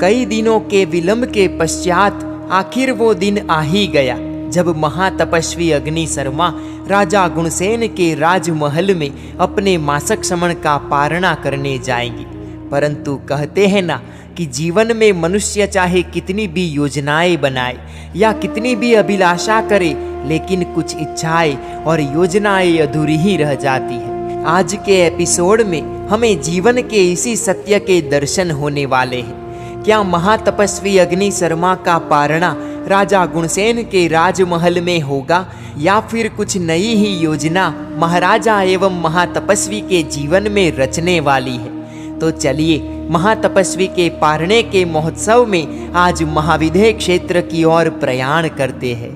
कई दिनों के विलंब के पश्चात आखिर वो दिन आ ही गया जब महातपस्वी अग्नि शर्मा राजा गुणसेन के राजमहल में अपने मासक श्रमण का पारणा करने जाएंगी। परंतु कहते हैं ना कि जीवन में मनुष्य चाहे कितनी भी योजनाएं बनाए या कितनी भी अभिलाषा करे, लेकिन कुछ इच्छाएं और योजनाएं अधूरी ही रह जाती है। आज के एपिसोड में हमें जीवन के इसी सत्य के दर्शन होने वाले हैं। क्या महातपस्वी अग्नि शर्मा का पारणा राजा गुणसेन के राजमहल में होगा या फिर कुछ नई ही योजना महाराजा एवं महातपस्वी के जीवन में रचने वाली है? तो चलिए महातपस्वी के पारणे के महोत्सव में आज महाविदेह क्षेत्र की ओर प्रयाण करते हैं।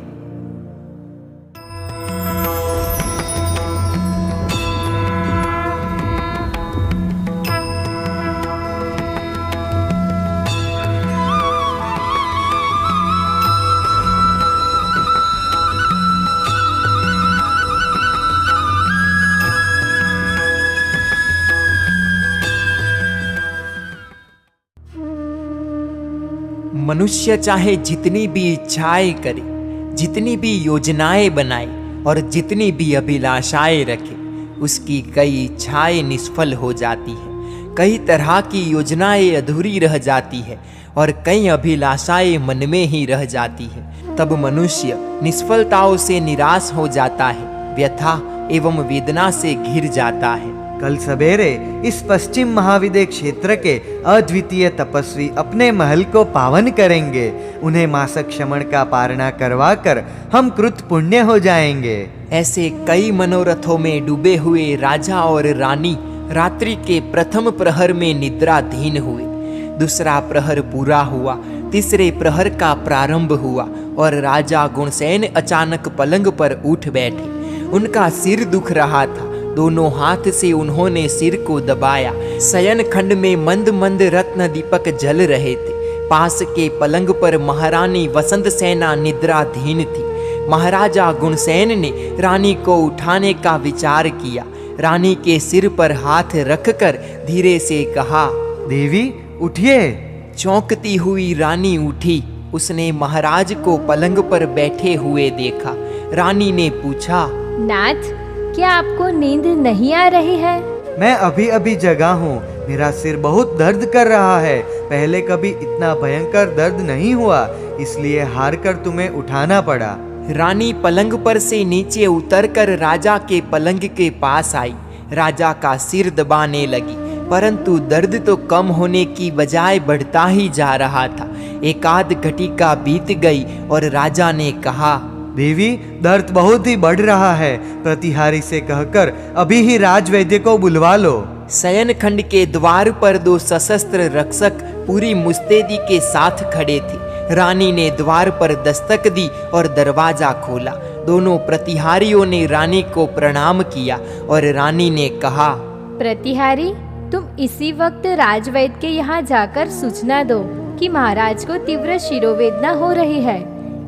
मनुष्य चाहे जितनी भी इच्छाएं करे, जितनी भी योजनाएं बनाए और जितनी भी अभिलाषाएं रखे, उसकी कई इच्छाएं निष्फल हो जाती है, कई तरह की योजनाएं अधूरी रह जाती है और कई अभिलाषाएं मन में ही रह जाती है। तब मनुष्य निष्फलताओं से निराश हो जाता है, व्यथा एवं वेदना से घिर जाता है। कल सवेरे इस पश्चिम महाविदेह क्षेत्र के अद्वितीय तपस्वी अपने महल को पावन करेंगे। उन्हें मासक श्रमण का पारणा करवाकर हम कृत पुण्य हो जाएंगे। ऐसे कई मनोरथों में डूबे हुए राजा और रानी रात्रि के प्रथम प्रहर में निद्राधीन हुए। दूसरा प्रहर पूरा हुआ, तीसरे प्रहर का प्रारंभ हुआ और राजा गुणसेन अचानक पलंग पर उठ बैठे। उनका सिर दुख रहा था, दोनों हाथ से उन्होंने सिर को दबाया। शयन खंड में मंद मंद रत्न दीपक जल रहे थे। पास के पलंग पर महारानी वसंत सेना निद्राधीन थी। महाराजा गुणसेन ने रानी को उठाने का विचार किया। रानी के सिर पर हाथ रखकर धीरे से कहा, देवी उठिए। चौंकती हुई रानी उठी। उसने महाराज को पलंग पर बैठे हुए देखा। रानी ने पूछा, नाथ, क्या आपको नींद नहीं आ रही है? मैं अभी अभी जगा हूँ। मेरा सिर बहुत दर्द कर रहा है। पहले कभी इतना भयंकर दर्द नहीं हुआ, इसलिए हार कर तुम्हें उठाना पड़ा। रानी पलंग पर से नीचे उतरकर राजा के पलंग के पास आई। राजा का सिर दबाने लगी, परंतु दर्द तो कम होने की बजाय बढ़ता ही जा रहा था। एक आध घटिका बीत गई और राजा ने कहा, देवी दर्द बहुत ही बढ़ रहा है। प्रतिहारी से कहकर अभी ही राजवैद्य को बुलवा लो। शयन खंड के द्वार पर दो सशस्त्र रक्षक पूरी मुस्तैदी के साथ खड़े थे। रानी ने द्वार पर दस्तक दी और दरवाजा खोला। दोनों प्रतिहारियों ने रानी को प्रणाम किया और रानी ने कहा, प्रतिहारी, तुम इसी वक्त राजवैद्य के यहाँ जाकर सूचना दो कि महाराज को तीव्र शिरोवेदना हो रही है,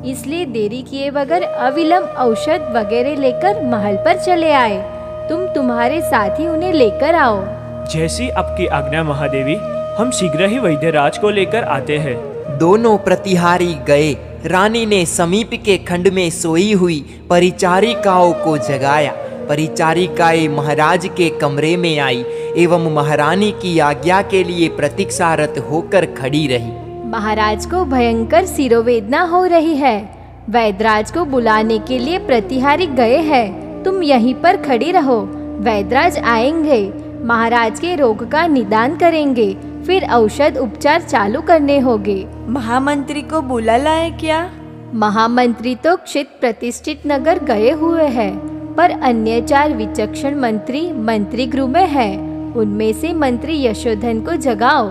इसलिए देरी किए बगैर अविलंब औषध वगैरह लेकर महल पर चले आए। तुम तुम्हारे साथी उन्हें लेकर आओ। जैसी आपकी आज्ञा महादेवी, हम शीघ्र ही वैद्यराज को लेकर आते हैं। दोनों प्रतिहारी गए। रानी ने समीप के खंड में सोई हुई परिचारिकाओं को जगाया। परिचारिकाएं महाराज के कमरे में आई एवं महारानी की आज्ञा के लिए प्रतीक्षारत होकर खड़ी रही। महाराज को भयंकर सिरोवेदना हो रही है। वैद्यराज को बुलाने के लिए प्रतिहारी गए हैं। तुम यहीं पर खड़ी रहो। वैद्यराज आएंगे, महाराज के रोग का निदान करेंगे, फिर औषध उपचार चालू करने होंगे। महामंत्री को बुला लाए क्या? महामंत्री तो क्षित प्रतिष्ठित नगर गए हुए हैं, पर अन्य 4 विचक्षण मंत्री मंत्री गृह में हैं। उनमें से मंत्री यशोधन को जगाओ।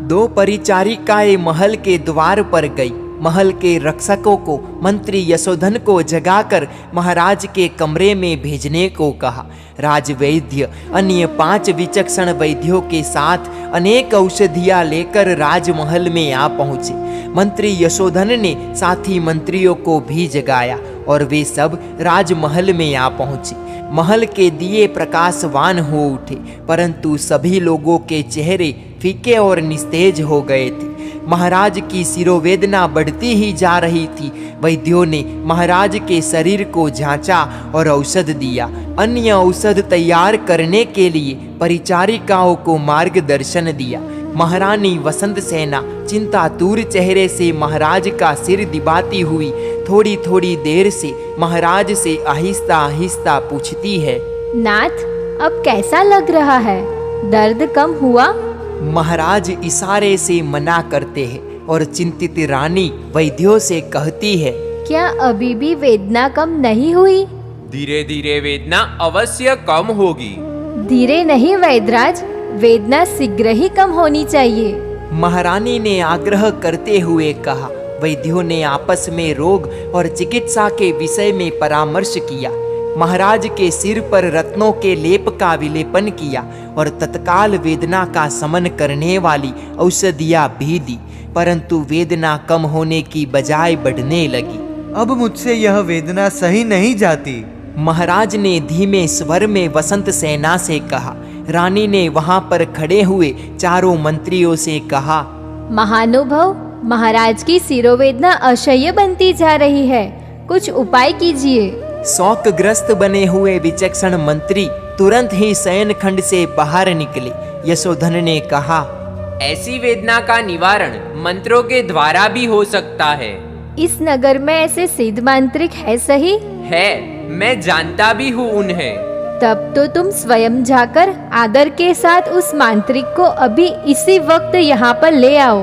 2 परिचारिकाएं महल के द्वार पर गई। महल के रक्षकों को मंत्री यशोधन को जगाकर महाराज के कमरे में भेजने को कहा। राजवैद्य अन्य 5 विचक्षण वैद्यों के साथ अनेक औषधियां लेकर राजमहल में आ पहुंचे। मंत्री यशोधन ने साथी मंत्रियों को भी जगाया और वे सब राजमहल में आ पहुंचे। महल के दिए प्रकाशवान हो उठे, परंतु सभी लोगों के चेहरे फीके और निस्तेज हो गए थे। महाराज की सिरोवेदना बढ़ती ही जा रही थी। वैद्यों ने महाराज के शरीर को जांचा और औषध दिया। अन्य औषध तैयार करने के लिए परिचारिकाओं को मार्गदर्शन दिया। महारानी वसंत सेना चिंतातुर चेहरे से महाराज का सिर दिबाती हुई थोड़ी थोड़ी देर से महाराज से आहिस्ता आहिस्ता पूछती है, नाथ, अब कैसा लग रहा है? दर्द कम हुआ? महाराज इशारे से मना करते हैं और चिंतित रानी वैद्यों से कहती है, क्या अभी भी वेदना कम नहीं हुई? धीरे धीरे वेदना अवश्य कम होगी। धीरे नहीं वैद्यराज, वेदना शीघ्र ही कम होनी चाहिए। महारानी ने आग्रह करते हुए कहा। वैद्यों ने आपस में रोग और चिकित्सा के विषय में परामर्श किया। महाराज के सिर पर रत्नों के लेप का विलेपन किया और तत्काल वेदना का शमन करने वाली औषधियां भी दी, परंतु वेदना कम होने की बजाय बढ़ने लगी। अब मुझसे यह वेदना सही नहीं जाती। महाराज ने धीमे स्वर में वसंत सेना से कहा। रानी ने वहां पर खड़े हुए चारों मंत्रियों से कहा, महानुभाव, महाराज की सिरोवेदना असह्य बनती जा रही है, कुछ उपाय कीजिए। शौकग्रस्त बने हुए विचक्षण मंत्री तुरंत ही शयन खंड से बाहर निकले। यशोधन ने कहा, ऐसी वेदना का निवारण मंत्रों के द्वारा भी हो सकता है। इस नगर में ऐसे सिद्ध मांत्रिक है सही? है, मैं जानता भी हूँ उन्हें। तब तो तुम स्वयं जाकर आदर के साथ उस मांत्रिक को अभी इसी वक्त यहाँ पर ले आओ।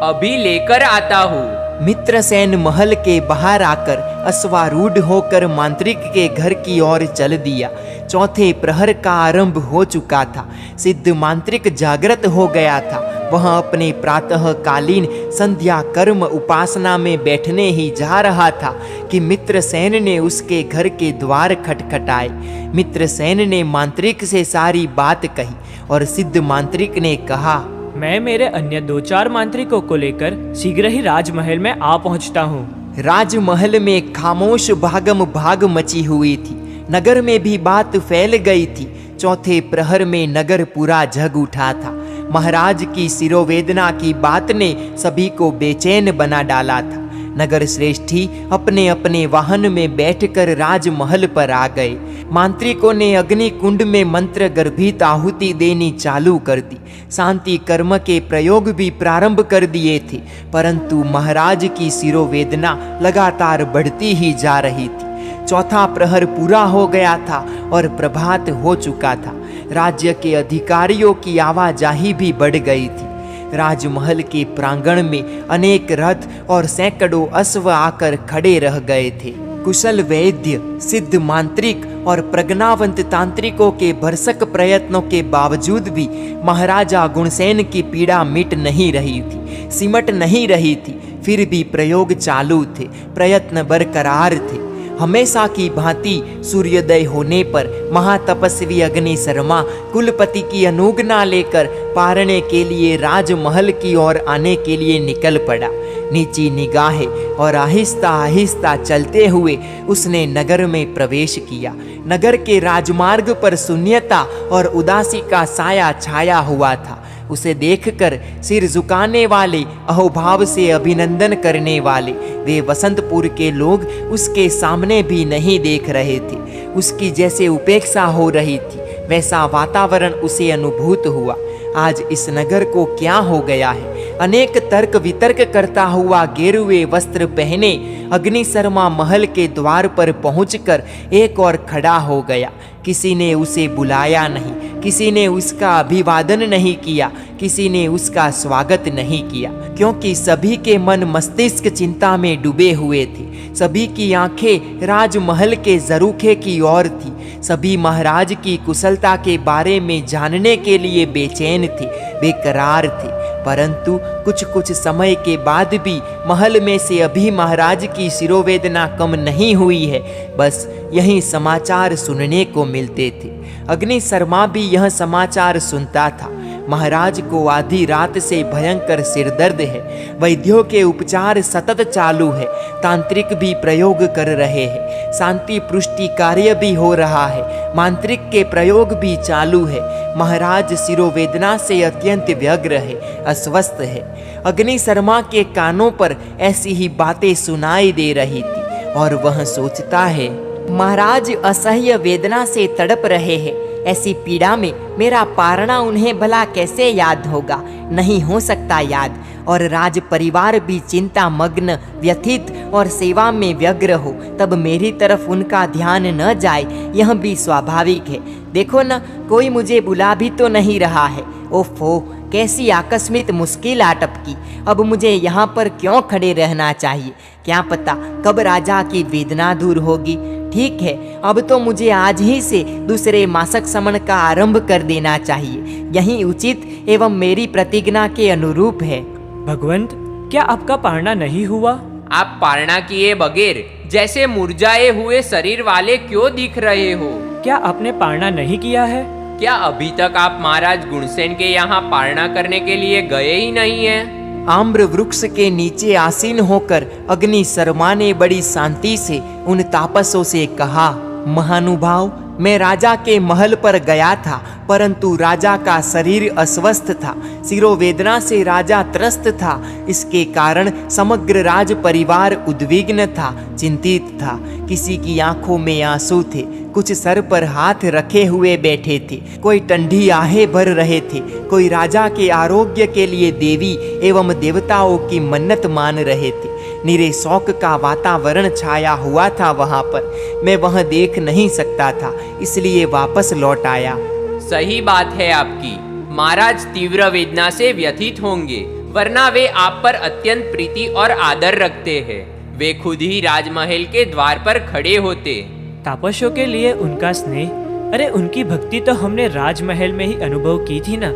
अभी लेकर आता हूँ। मित्रसेन महल के बाहर आकर अश्वारूढ़ होकर मांत्रिक के घर की ओर चल दिया। चौथे प्रहर का आरंभ हो चुका था। सिद्ध मांत्रिक जागृत हो गया था। वह अपने प्रातःकालीन संध्या कर्म उपासना में बैठने ही जा रहा था कि मित्रसेन ने उसके घर के द्वार खटखटाए। मित्रसेन ने मांत्रिक से सारी बात कही और सिद्ध मांत्रिक ने कहा, मैं मेरे अन्य 2-4 मांत्रिकों को लेकर शीघ्र ही राजमहल में आ पहुंचता हूँ। राजमहल में खामोश भागम भाग मची हुई थी। नगर में भी बात फैल गई थी। चौथे प्रहर में नगर पूरा जग उठा था। महाराज की सिरोवेदना की बात ने सभी को बेचैन बना डाला था। नगर श्रेष्ठी अपने अपने वाहन में बैठकर राजमहल पर आ गए। मांत्रिकों ने अग्नि कुंड में मंत्र गर्भित आहुति देनी चालू कर दी। शांति कर्म के प्रयोग भी प्रारंभ कर दिए थे, परंतु महाराज की सिरोवेदना लगातार बढ़ती ही जा रही थी। चौथा प्रहर पूरा हो गया था और प्रभात हो चुका था। राज्य के अधिकारियों की आवाजाही भी बढ़ गई थी। राजमहल के प्रांगण में अनेक रथ और सैकड़ों अश्व आकर खड़े रह गए थे। कुशल वैद्य, सिद्ध मांत्रिक और प्रज्ञावंत तांत्रिकों के भरसक प्रयत्नों के बावजूद भी महाराजा गुणसेन की पीड़ा मिट नहीं रही थी, सिमट नहीं रही थी। फिर भी प्रयोग चालू थे, प्रयत्न बरकरार थे। हमेशा की भांति सूर्योदय होने पर महातपस्वी अग्नि शर्मा कुलपति की अनुज्ञा लेकर पारने के लिए राजमहल की ओर आने के लिए निकल पड़ा। नीची निगाहें और आहिस्ता आहिस्ता चलते हुए उसने नगर में प्रवेश किया। नगर के राजमार्ग पर शून्यता और उदासी का साया छाया हुआ था। उसे देखकर सिर झुकाने वाले, अहोभाव से अभिनंदन करने वाले वे वसंतपुर के लोग उसके सामने भी नहीं देख रहे थे। उसकी जैसे उपेक्षा हो रही थी वैसा वातावरण उसे अनुभूत हुआ। आज इस नगर को क्या हो गया है? अनेक तर्क वितर्क करता हुआ गेरुए वस्त्र पहने अग्नि शर्मा महल के द्वार पर पहुंचकर एक और खड़ा हो गया। किसी ने उसे बुलाया नहीं, किसी ने उसका अभिवादन नहीं किया, किसी ने उसका स्वागत नहीं किया, क्योंकि सभी के मन मस्तिष्क चिंता में डूबे हुए थे। सभी की आंखें राजमहल के जरूखे की ओर थी। सभी महाराज की कुशलता के बारे में जानने के लिए बेचैन थे, बेकरार थे। परंतु कुछ समय के बाद भी महल में से अभी महाराज की सिरोवेदना कम नहीं हुई है। बस यही समाचार सुनने को मिलते थे। अग्नि शर्मा भी यह समाचार सुनता था। महाराज को आधी रात से भयंकर सिरदर्द है। वैद्यों के उपचार सतत चालू है, तांत्रिक भी प्रयोग कर रहे हैं, शांति पुष्टि कार्य भी हो रहा है, मांत्रिक के प्रयोग भी चालू है। महाराज शिरोवेदना से अत्यंत व्यग्र है, अस्वस्थ है। अग्नि शर्मा के कानों पर ऐसी ही बातें सुनाई दे रही थी और वह सोचता है, महाराज असह्य वेदना से तड़प रहे हैं। ऐसी पीड़ा में मेरा पारना उन्हें भला कैसे याद होगा? नहीं हो सकता याद। और राज परिवार भी चिंता मग्न, व्यथित और सेवा में व्यग्र हो, तब मेरी तरफ उनका ध्यान न जाए, यह भी स्वाभाविक है। देखो न, कोई मुझे बुला भी तो नहीं रहा है। ओफो, कैसी आकस्मिक मुश्किल आ टपकी। अब मुझे यहाँ पर क्यों खड़े रहना चाहिए? क्या पता कब राजा की वेदना दूर होगी। ठीक है, अब तो मुझे आज ही से दूसरे मासक समन का आरंभ कर देना चाहिए। यही उचित एवं मेरी प्रतिज्ञा के अनुरूप है। भगवंत, क्या आपका पारना नहीं हुआ? आप पारणा किए बगैर जैसे मुरझाए हुए शरीर वाले क्यों दिख रहे हो? क्या आपने पारना नहीं किया है? क्या अभी तक आप महाराज गुणसेन के यहाँ पारणा करने के लिए गए ही नहीं हैं? आम्र वृक्ष के नीचे आसीन होकर अग्नि शर्मा ने बड़ी शांति से उन तापसों से कहा, महानुभाव, मैं राजा के महल पर गया था, परंतु राजा का शरीर अस्वस्थ था, शिरोवेदना से राजा त्रस्त था। इसके कारण समग्र राज परिवार उद्विग्न था, चिंतित था। किसी की आंखों में आंसू थे, कुछ सर पर हाथ रखे हुए बैठे थे, कोई ठंडी आहें भर रहे थे, कोई राजा के आरोग्य के लिए देवी एवं देवताओं की मन्नत मान रहे थे। निरे शौक का वातावरण छाया हुआ था वहां पर। मैं वह देख नहीं सकता था, इसलिए वापस लौट आया। सही बात है आपकी। महाराज तीव्र वेदना से व्यथित होंगे, वरना वे आप पर अत्यंत प्रीति और आदर रखते हैं। वे खुद ही राजमहल के द्वार पर खड़े होते। तापसों के लिए उनका स्नेह, अरे उनकी भक्ति तो हमने राजमहल में ही अनुभव की थी ना।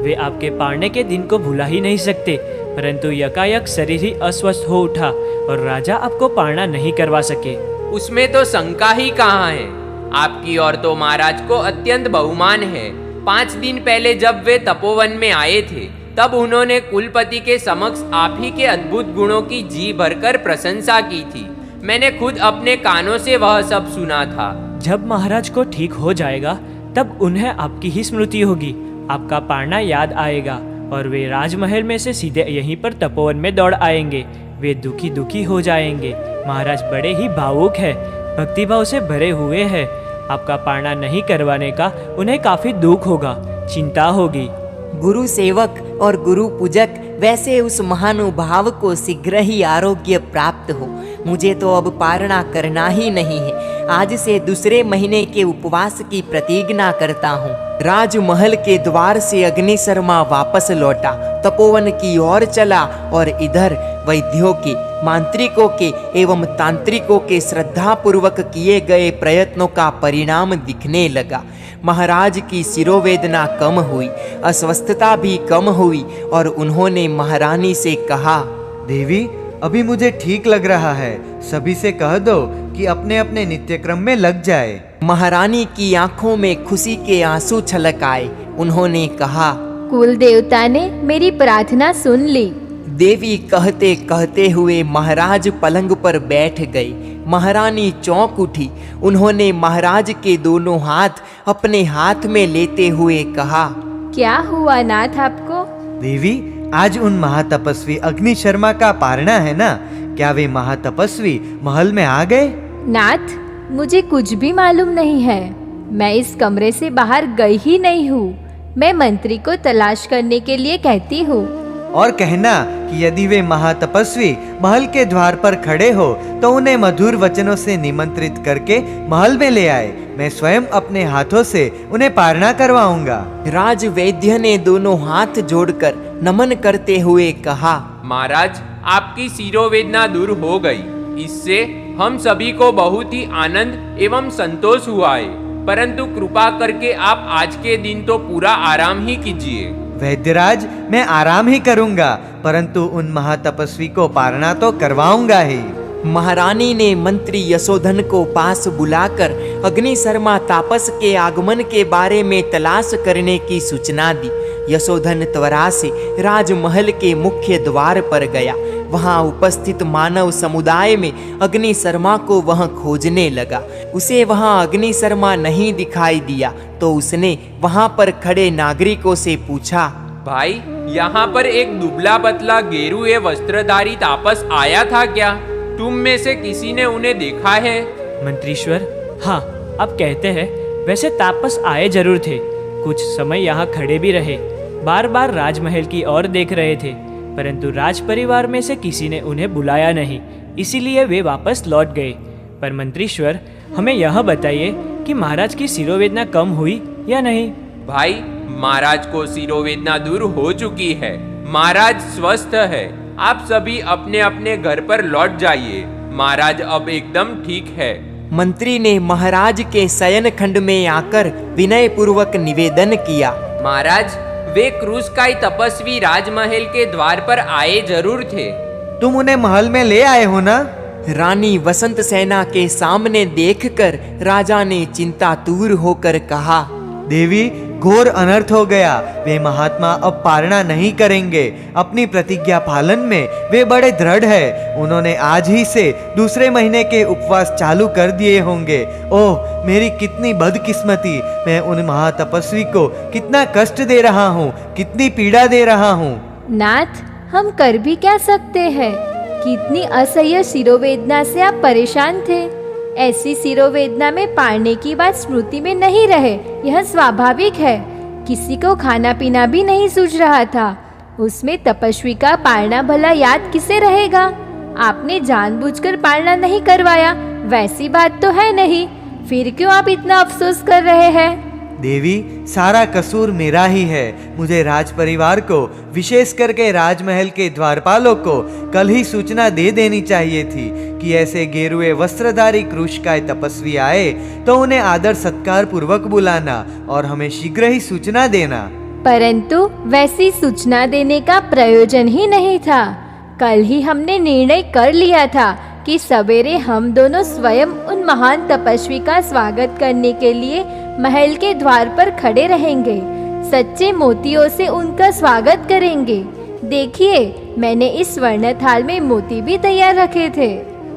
वे आपके पारने के दिन को भुला ही नहीं सकते, परंतु यकायक शरीर ही अस्वस्थ हो उठा और राजा आपको पारना नहीं करवा सके। उसमें तो शंका ही कहाँ है। आपकी और तो महाराज को अत्यंत बहुमान है। 5 दिन पहले जब वे तपोवन में आए थे, तब उन्होंने कुलपति के समक्ष आप ही के अद्भुत गुणों की जी भरकर प्रशंसा की थी। मैंने खुद अपने कानों से वह सब सुना था। जब महाराज को ठीक हो जाएगा, तब उन्हें आपकी ही स्मृति होगी, आपका पारना याद आएगा और वे राजमहल में से सीधे यहीं पर तपोवन में दौड़ आएंगे। वे दुखी दुखी हो जाएंगे। महाराज बड़े ही भावुक है, भक्तिभाव से भरे हुए हैं। आपका पारना नहीं करवाने का उन्हें काफी दुख होगा, चिंता होगी। गुरु सेवक और गुरु पूजक, वैसे उस महानुभाव को शीघ्र ही आरोग्य प्राप्त हो। मुझे तो अब पारणा करना ही नहीं है। आज से दूसरे महीने के उपवास की प्रतिज्ञा करता हूँ। राजमहल के द्वार से अग्नि शर्मा वापस लौटा, तपोवन की ओर चला और इधर वैद्यों के, मांत्रिकों के एवं तांत्रिकों के श्रद्धापूर्वक किए गए प्रयत्नों का परिणाम दिखने लगा। महाराज की शिरोवेदना कम हुई, अस्वस्थता भी कम हुई और उन्होंने महारानी से कहा, देवी, अभी मुझे ठीक लग रहा है। सभी से कह दो कि अपने अपने नित्यक्रम में लग जाए। महारानी की आंखों में खुशी के आंसू छलक आए। उन्होंने कहा, कुल देवता ने मेरी प्रार्थना सुन ली। देवी कहते कहते हुए महाराज पलंग पर बैठ गई। महारानी चौंक उठी। उन्होंने महाराज के दोनों हाथ अपने हाथ में लेते हुए कहा, क्या हुआ नाथ आपको? देवी, आज उन महातपस्वी अग्नि शर्मा का पारणा है ना? क्या वे महातपस्वी महल में आ गए? नाथ, मुझे कुछ भी मालूम नहीं है। मैं इस कमरे से बाहर गई ही नहीं हूँ। मैं मंत्री को तलाश करने के लिए कहती हूँ। और कहना कि यदि वे महातपस्वी महल के द्वार पर खड़े हो तो उन्हें मधुर वचनों से निमंत्रित करके महल में ले आए। मैं स्वयं अपने हाथों से उन्हें पारणा करवाऊंगा। राज वैद्य ने दोनों हाथ जोड़कर नमन करते हुए कहा, महाराज, आपकी शिरोवेदना दूर हो गई। इससे हम सभी को बहुत ही आनंद एवं संतोष हुआ है। परंतु कृपा करके आप आज के दिन तो पूरा आराम ही कीजिए। वैद्यराज, मैं आराम ही करूंगा, परंतु उन महातपस्वी को पारणा तो करवाऊंगा ही। महारानी ने मंत्री यशोधन को पास बुलाकर अग्नि शर्मा तापस के आगमन के बारे में तलाश करने की सूचना दी। यशोधन त्वरा से राजमहल के मुख्य द्वार पर गया। वहां उपस्थित मानव समुदाय में अग्नि शर्मा को वह खोजने लगा। उसे वहां अग्नि शर्मा नहीं दिखाई दिया तो उसने वहां पर खड़े नागरिकों से पूछा, भाई, यहाँ पर एक दुबला पतला गेरुए वस्त्रधारी तापस आया था क्या? तुम में से किसी ने उन्हें देखा है? मंत्रीश्वर, हाँ, आप कहते हैं। वैसे तापस आए जरूर थे, कुछ समय यहाँ खड़े भी रहे, बार बार राजमहल की ओर देख रहे थे, परंतु राज परिवार में से किसी ने उन्हें बुलाया नहीं, इसीलिए वे वापस लौट गए। पर मंत्रीश्वर, हमें यह बताइए कि महाराज की सिरोवेदना कम हुई या नहीं? भाई, महाराज को सिरोवेदना दूर हो चुकी है। महाराज स्वस्थ है। आप सभी अपने अपने घर पर लौट जाइए। महाराज अब एकदम ठीक है। मंत्री ने महाराज के शयन खंड में आकर विनय पूर्वक निवेदन किया, महाराज, वे क्रूसकाई तपस्वी राजमहल के द्वार पर आए जरूर थे। तुम उन्हें महल में ले आए हो ना? रानी वसंत सेना के सामने देखकर राजा ने चिंतातुर होकर कहा, देवी, घोर अनर्थ हो गया। वे महात्मा अब पारणा नहीं करेंगे। अपनी प्रतिज्ञा पालन में वे बड़े दृढ़ है। उन्होंने आज ही से दूसरे महीने के उपवास चालू कर दिए होंगे। ओह, मेरी कितनी बदकिस्मती! मैं उन महातपस्वी को कितना कष्ट दे रहा हूँ, कितनी पीड़ा दे रहा हूँ। नाथ, हम कर भी क्या सकते हैं? कितनी असह्य सिरोवेदना से आप परेशान थे। ऐसी सिरोवेदना में पारने की बात स्मृति में नहीं रहे, यह स्वाभाविक है। किसी को खाना पीना भी नहीं सूझ रहा था, उसमें तपस्वी का पारना भला याद किसे रहेगा? आपने जानबूझकर पारना नहीं करवाया, वैसी बात तो है नहीं। फिर क्यों आप इतना अफसोस कर रहे हैं? देवी, सारा कसूर मेरा ही है। मुझे राज परिवार को, विशेष करके राजमहल के द्वारपालों को कल ही सूचना दे देनी चाहिए थी कि ऐसे गेरुए वस्त्रधारी क्रूशकाय तपस्वी आए तो उन्हें आदर सत्कार पूर्वक बुलाना और हमें शीघ्र ही सूचना देना। परंतु वैसी सूचना देने का प्रयोजन ही नहीं था। कल ही हमने निर्णय कर लिया था कि सवेरे हम दोनों स्वयं उन महान तपस्वी का स्वागत करने के लिए महल के द्वार पर खड़े रहेंगे, सच्चे मोतियों से उनका स्वागत करेंगे। देखिए, मैंने इस स्वर्ण थाल में मोती भी तैयार रखे थे।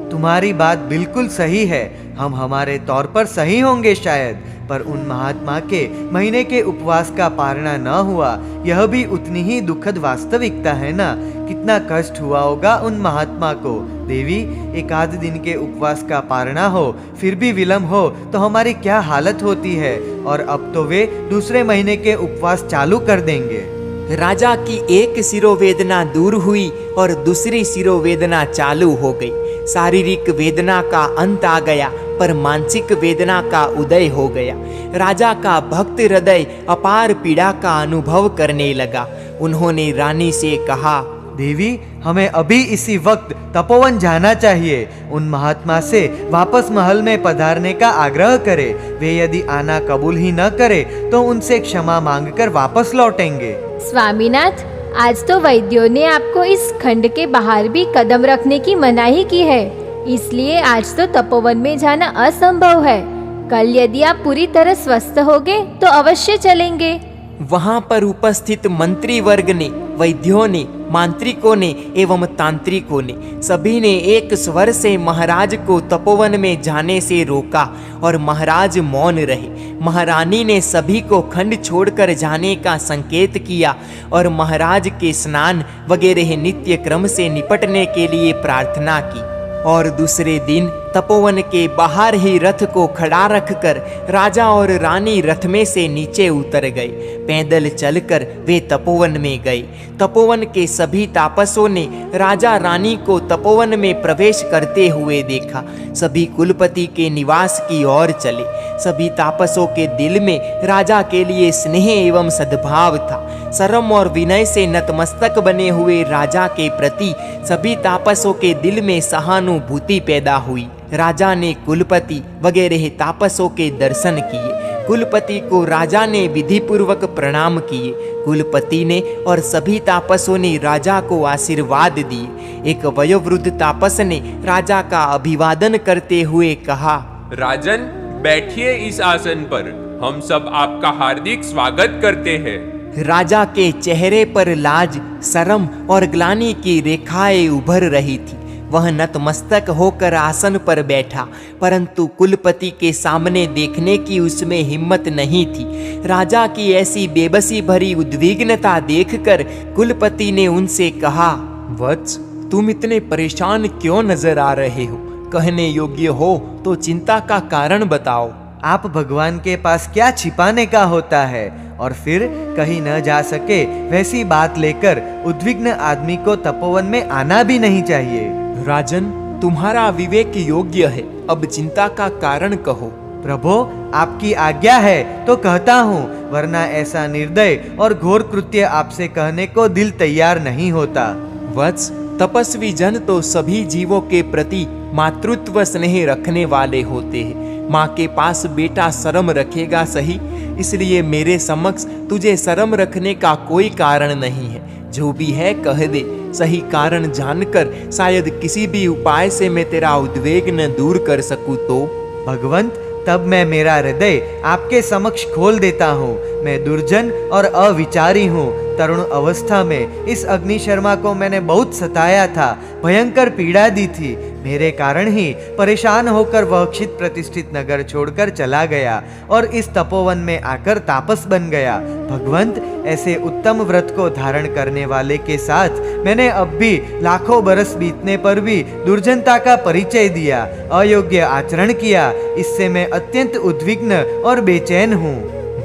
तुम्हारी बात बिल्कुल सही है। हम हमारे तौर पर सही होंगे शायद, पर उन महात्मा के महीने के उपवास का पारणा न हुआ, यह भी उतनी ही दुखद वास्तविकता है ना। कितना कष्ट हुआ होगा उन महात्मा को। देवी, एक आध दिन के उपवास का पारणा हो, फिर भी विलम्ब हो तो हमारी क्या हालत होती है। और अब तो वे दूसरे महीने के उपवास चालू कर देंगे। राजा की एक सिरोवेदना दूर हुई और दूसरी सिरोवेदना चालू हो गई। शारीरिक वेदना का अंत आ गया, पर मानसिक वेदना का उदय हो गया। राजा का भक्त हृदय अपार पीड़ा का अनुभव करने लगा। उन्होंने रानी से कहा, देवी, हमें अभी इसी वक्त तपोवन जाना चाहिए। उन महात्मा से वापस महल में पधारने का आग्रह करे। वे यदि आना कबूल ही न करे तो उनसे क्षमा मांगकर वापस लौटेंगे। स्वामीनाथ, आज तो वैद्यों ने आपको इस खंड के बाहर भी कदम रखने की मनाही की है, इसलिए आज तो तपोवन में जाना असंभव है। कल यदि आप पूरी तरह स्वस्थ होगे तो अवश्य चलेंगे। वहां पर उपस्थित मंत्री वर्ग ने, वैद्यों ने, मांत्रिकों ने एवं तांत्रिकों ने सभी ने एक स्वर से महाराज को तपोवन में जाने से रोका और महाराज मौन रहे। महारानी ने सभी को खंड छोड़कर जाने का संकेत किया और महाराज के स्नान वगैरह नित्य क्रम से निपटने के लिए प्रार्थना की। और दूसरे दिन तपोवन के बाहर ही रथ को खड़ा रखकर राजा और रानी रथ में से नीचे उतर गए। पैदल चलकर वे तपोवन में गए। तपोवन के सभी तापसों ने राजा रानी को तपोवन में प्रवेश करते हुए देखा। सभी कुलपति के निवास की ओर चले। सभी तापसों के दिल में राजा के लिए स्नेह एवं सद्भाव था। शर्म और विनय से नतमस्तक बने हुए राजा के प्रति सभी तापसों के दिल में सहानुभूति पैदा हुई। राजा ने कुलपति वगैरह तापसों के दर्शन किए। कुलपति को राजा ने विधि पूर्वक प्रणाम किए। कुलपति ने और सभी तापसों ने राजा को आशीर्वाद दिए। एक वयोवृद्ध तापस ने राजा का अभिवादन करते हुए कहा, राजन, बैठिए इस आसन पर। हम सब आपका हार्दिक स्वागत करते हैं। राजा के चेहरे पर लाज, शर्म और ग्लानि की रेखाएं उभर रही थी। वह नतमस्तक होकर आसन पर बैठा, परंतु कुलपति के सामने देखने की उसमें हिम्मत नहीं थी। राजा की ऐसी बेबसी भरी उद्विग्नता देखकर कुलपति ने उनसे कहा, वत्स, तुम इतने परेशान क्यों नजर आ रहे हो? कहने योग्य हो तो चिंता का कारण बताओ। आप भगवान के पास क्या छिपाने का होता है, और फिर कहीं न जा सके वैसी बात लेकर उद्विग्न आदमी को तपोवन में आना भी नहीं चाहिए। राजन, तुम्हारा विवेक योग्य है, अब चिंता का कारण कहो। प्रभो, आपकी आज्ञा है तो कहता हूँ, वरना ऐसा निर्दय और घोर कृत्य आपसे कहने को दिल तैयार नहीं होता। वत्स, तपस्वी जन तो सभी जीवों के प्रति मातृत्व स्नेह रखने वाले होते हैं। माँ के पास बेटा शर्म रखेगा सही, इसलिए मेरे समक्ष तुझे शर्म रखने का कोई कारण नहीं है। जो भी है कह दे, सही कारण जानकर शायद किसी भी उपाय से मैं तेरा उद्वेग न दूर कर सकूं तो। भगवंत, तब मैं मेरा हृदय आपके समक्ष खोल देता हूँ। मैं दुर्जन और अविचारी हूँ। तरुण अवस्था में इस अग्निशर्मा को मैंने बहुत सताया था, भयंकर पीड़ा दी थी। मेरे कारण ही परेशान होकर वह क्षित प्रतिष्ठित नगर छोड़कर चला गया और इस तपोवन में आकर तापस बन गया। भगवंत, ऐसे उत्तम व्रत को धारण करने वाले के साथ मैंने अब भी लाखों बरस बीतने पर भी दुर्जनता का परिचय दिया, अयोग्य आचरण किया। इससे मैं अत्यंत उद्विग्न और बेचैन हूँ।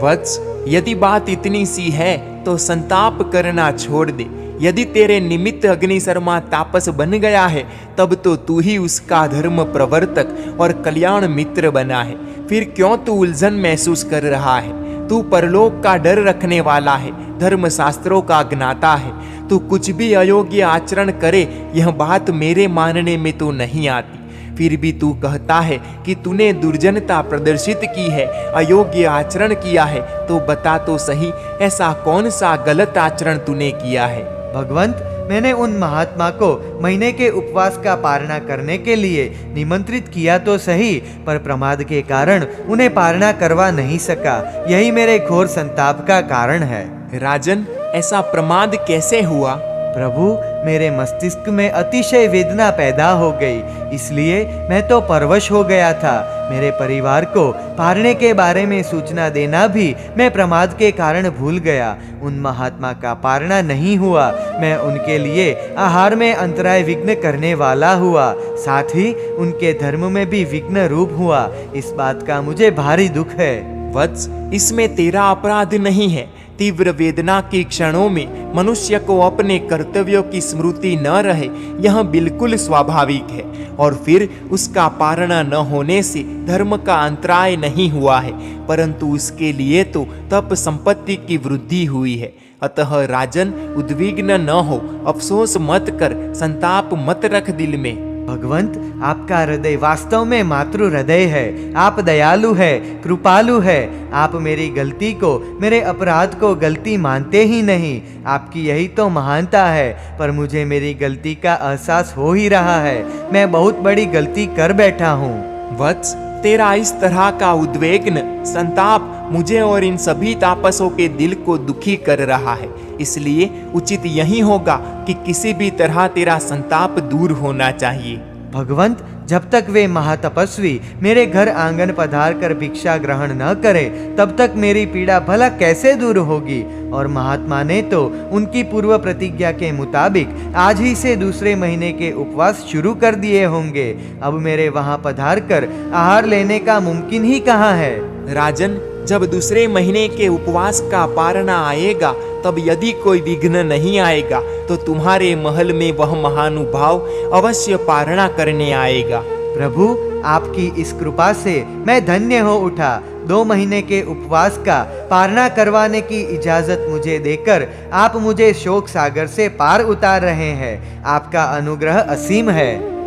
वत्स, यदि बात इतनी सी है तो संताप करना छोड़ दे। यदि तेरे निमित्त अग्निशर्मा तापस बन गया है, तब तो तू ही उसका धर्म प्रवर्तक और कल्याण मित्र बना है। फिर क्यों तू उलझन महसूस कर रहा है? तू परलोक का डर रखने वाला है, धर्म शास्त्रों का ज्ञाता है। तू कुछ भी अयोग्य आचरण करे, यह बात मेरे मानने में तो नहीं आती। फिर भी तू कहता है कि तूने दुर्जनता प्रदर्शित की है, अयोग्य आचरण किया है। तो बता तो सही, ऐसा कौन सा गलत आचरण तूने किया है? भगवंत, मैंने उन महात्मा को महीने के उपवास का पारणा करने के लिए निमंत्रित किया तो सही, पर प्रमाद के कारण उन्हें पारणा करवा नहीं सका। यही मेरे घोर संताप का कारण है। राजन, ऐसा प्रमाद कैसे हुआ? प्रभु, मेरे मस्तिष्क में अतिशय वेदना पैदा हो गई, इसलिए मैं तो परवश हो गया था। मेरे परिवार को पारने के बारे में सूचना देना भी मैं प्रमाद के कारण भूल गया। उन महात्मा का पारना नहीं हुआ। मैं उनके लिए आहार में अंतराय विघ्न करने वाला हुआ, साथ ही उनके धर्म में भी विघ्न रूप हुआ। इस बात का मुझे भारी दुख है। वत्स, इसमें तेरा अपराध नहीं है। तीव्र वेदना की क्षणों में मनुष्य को अपने कर्तव्यों की स्मृति न रहे, यह बिल्कुल स्वाभाविक है। और फिर उसका पारणा न होने से धर्म का अंतराय नहीं हुआ है, परंतु उसके लिए तो तप संपत्ति की वृद्धि हुई है। अतः राजन, उद्विग्न न हो, अफसोस मत कर, संताप मत रख दिल में। भगवंत, आपका हृदय वास्तव में मातृ हृदय है। आप दयालु है, कृपालु है। आप मेरी गलती को, मेरे अपराध को गलती मानते ही नहीं। आपकी यही तो महानता है, पर मुझे मेरी गलती का एहसास हो ही रहा है। मैं बहुत बड़ी गलती कर बैठा हूँ। वत्स, तेरा इस तरह का उद्वेग्न संताप मुझे और इन सभी तापसों के दिल को दुखी कर रहा है। इसलिए उचित यही होगा कि किसी भी तरह तेरा संताप दूर होना चाहिए। भगवंत, जब तक वे महातपस्वी मेरे घर आंगन पधार कर भिक्षा ग्रहण न करें, तब तक मेरी पीड़ा भला कैसे दूर होगी। और महात्मा ने तो उनकी पूर्व प्रतिज्ञा के मुताबिक आज ही से दूसरे महीने के उपवास शुरू कर दिए होंगे। अब मेरे वहां पधार कर आहार लेने का मुमकिन ही कहाँ है। राजन, जब दूसरे महीने के उपवास का पारणा आएगा, तब यदि कोई विघ्न नहीं आएगा तो तुम्हारे महल में वह महानुभाव अवश्य पारणा करने आएगा। प्रभु, आपकी इस कृपा से मैं धन्य हो उठा। 2 महीने के उपवास का पारणा करवाने की इजाजत मुझे देकर आप मुझे शोक सागर से पार उतार रहे हैं। आपका अनुग्रह असीम है।